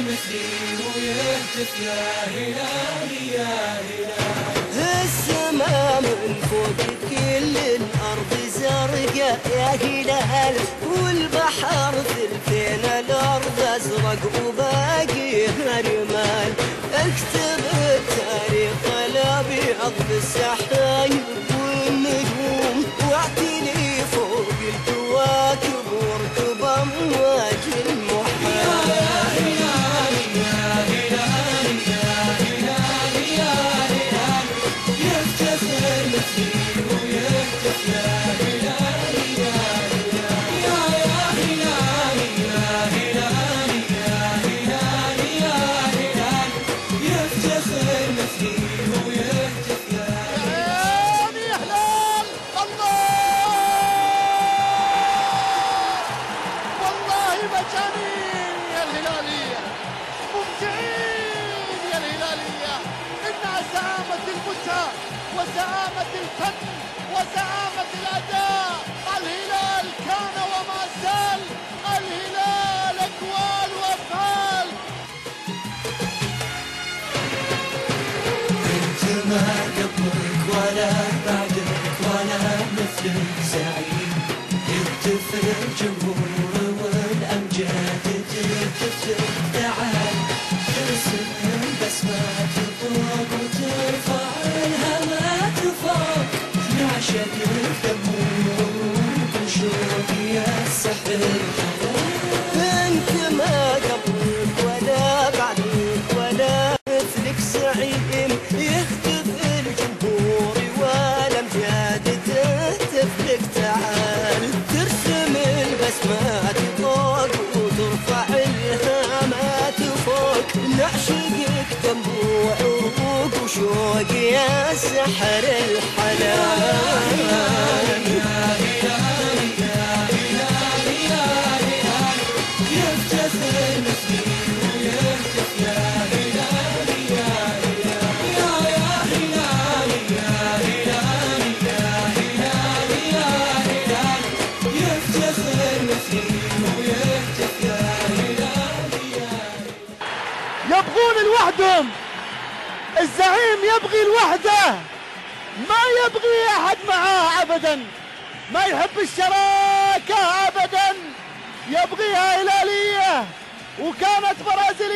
مثلي ويهتف يا هلالي يا هلالي. السما من فوق كل الأرض زرقاء يا هلال، والبحر ثلثين الأرض أزرق وباقيها رمال. اكتب التاريخ الأبيض بالسحايب والنجوم، واعتلي فوق الكواكب واركب أمواج المحال. يا هلالي يا هلالي يا هلالي يا هلالي، يفتخر مثلي ويهتف يا هلالي يا هلالي. يا هلالي يا هلالي يا هلالي يا هلالي، يفتخر مثلي ويهتف يا هلالي. يا هلال الله، والله مجانين يا الهلالية، ممتعين يا الهلالية. إنها زعامة المتعة وزعامة الفن وزعامة الأداء. الهلال كان وما زال، الهلال أقوال وأفعال. انت ما قبلك ولا بعدك ولا مثلك زعيم، يهتف الجمهور والامجاد تهتف تعال، ترسم البسمات فوق وترفع الهمات فوق، نعشقك دموعك وشوق يا السحر الحلال. انت ما قبلك ولا بعدك ولا مثلك زعيم، يهتف الجمهور والامجاد تهتف لك تعال، ترسم البسمات فوق وترفع الهامات فوق، نعشقك دموع وروق وشوق يا سحر الحلال. يفتخر مثلي ويهتف يا هلالي يا هلالي. يا هلالي يا هلالي يا هلالي يا هلالي، يفتخر مثلي ويهتف يا هلالي يا هلالي. يبغون لوحدهم، الزعيم يبغي لوحده، ما يبغي أحد معاه أبدا، ما يحب الشراكة أبدا، يبغيها هلالية وكانت برازيلية.